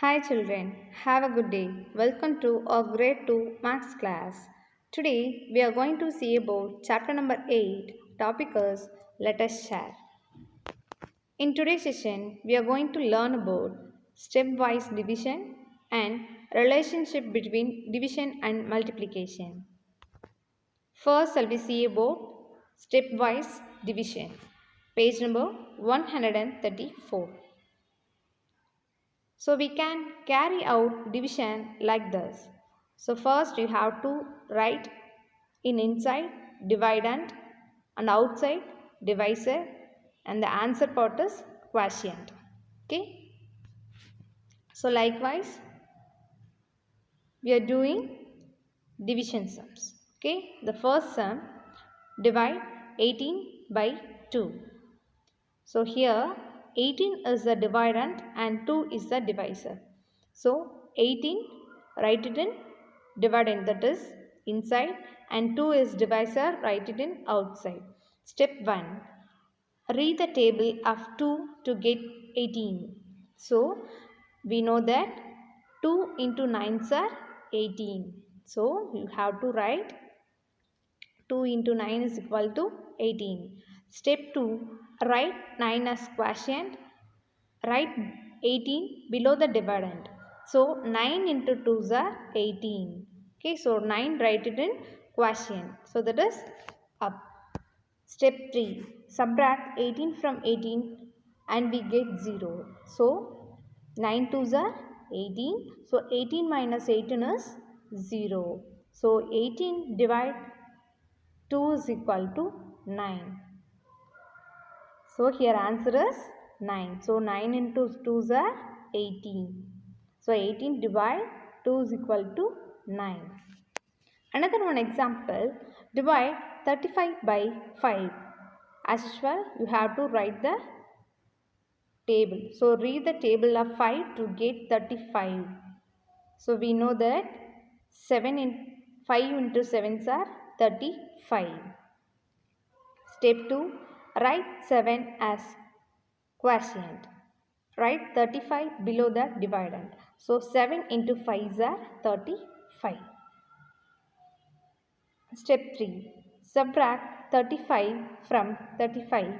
Hi children, have a good day. Welcome to our grade 2 maths class. Today we are going to see about chapter number 8. Topic is let us share. In today's session we are going to learn about stepwise division and relationship between division and multiplication. First shall we see about stepwise division. Page number 134. So we can carry out division like this. So first you have to write in inside dividend and outside divisor and the answer part is quotient. Okay. So likewise we are doing division sums. Okay. The first sum divide 18 by 2. So here 18 is the dividend and 2 is the divisor. So 18 write it in dividend, that is inside, and 2 is divisor, write it in outside. Step 1. Read the table of 2 to get 18. So we know that 2 into 9s are 18. So you have to write 2 into 9 is equal to 18. Step 2. Write 9 as quotient. Write 18 below the dividend. So 9 into 2s are 18. Okay, so 9 write it in quotient. So that is up. Step 3. Subtract 18 from 18 and we get 0. So 9 2s are 18. So 18 minus 18 is 0. So 18 divide 2 is equal to 9. So here answer is 9. So 9 into 2s are 18. So 18 divide 2 is equal to 9. Another one example, divide 35 by 5. As usual, you have to write the table. So read the table of 5 to get 35. So we know that 5 into 7s are 35. Step 2. Write 7 as quotient. Write 35 below the dividend. So 7 into 5s are 35. Step 3. Subtract 35 from 35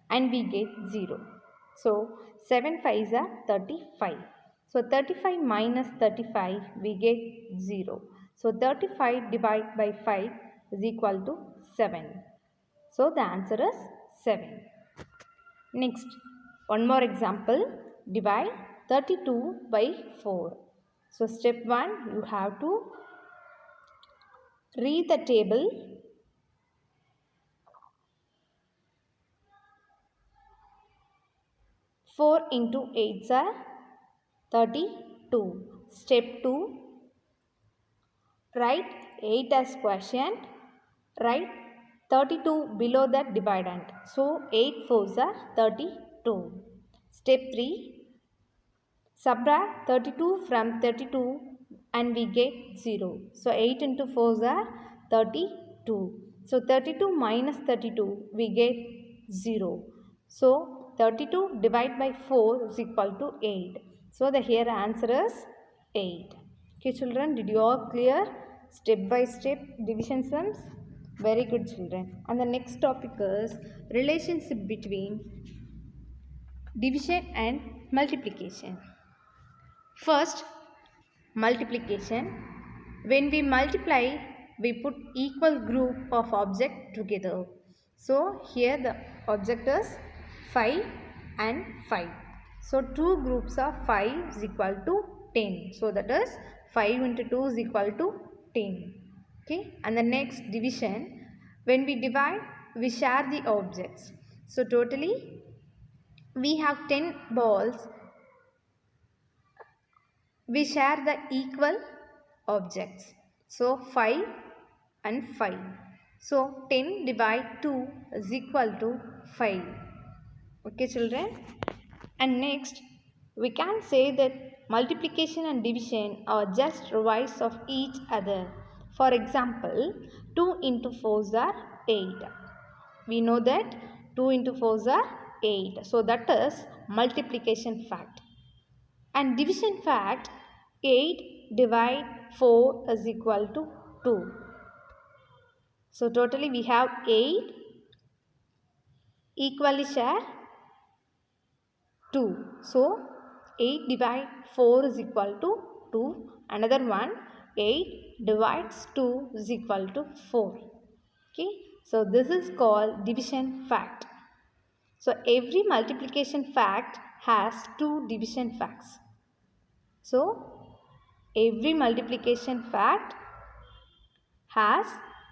and we get 0. So 7 5s are 35. So 35 minus 35 we get 0. So 35 divided by 5 is equal to 7. So the answer is 7. Next, one more example, divide 32 by 4. So step 1, you have to read the table. 4 into 8s are 32. Step 2, write 8 as quotient. Write 32 below the dividend. So 8 4s are 32. Step 3, subtract 32 from 32 and we get 0. So 8 into 4s are 32. So 32 minus 32 we get 0. So 32 divided by 4 is equal to 8. So the here answer is 8. Okay children, did you all clear step by step division sums? Very good children. And the next topic is relationship between division and multiplication. First, multiplication. When we multiply, we put equal group of object together. So here the object is 5 and 5. So two groups of 5 is equal to 10. So that is 5 into 2 is equal to 10. Okay. And the next division, when we divide, we share the objects. So totally we have 10 balls. We share the equal objects. So 5 and 5. So 10 divide 2 is equal to 5. Okay children. And next we can say that multiplication and division are just reverse of each other. For example, 2 into 4s are 8. We know that 2 into 4s are 8. So that is multiplication fact. And division fact, 8 divide 4 is equal to 2. So totally we have 8 equally share 2. So 8 divide 4 is equal to 2. Another one, 8 divides 2 is equal to 4. Okay. So this is called division fact. So every multiplication fact has 2 division facts. So every multiplication fact has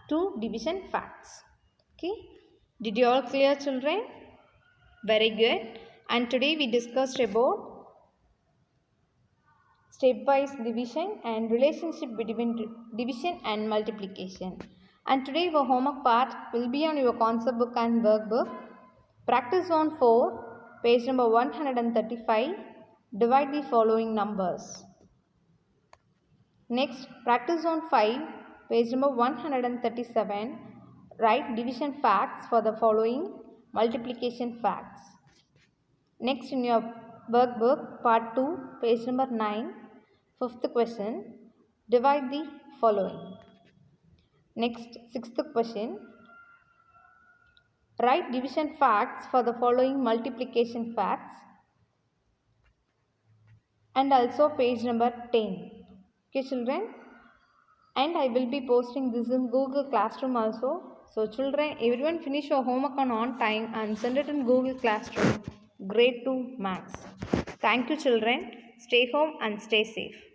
2 division facts. Okay. Did you all clear, children? Very good. And today we discussed about stepwise division and relationship between division and multiplication. And today our homework part will be on your concept book and workbook. Practice zone 4, page number 135. Divide the following numbers. Next, practice zone 5, page number 137. Write division facts for the following multiplication facts. Next, in your workbook, part 2, page number 9, fifth question, divide the following. Next, sixth question, write division facts for the following multiplication facts. And also page number 10. Okay, children? And I will be posting this in Google Classroom also. So children, everyone finish your homework on time and send it in Google Classroom. Grade 2 Maths. Thank you, children. Stay home and stay safe.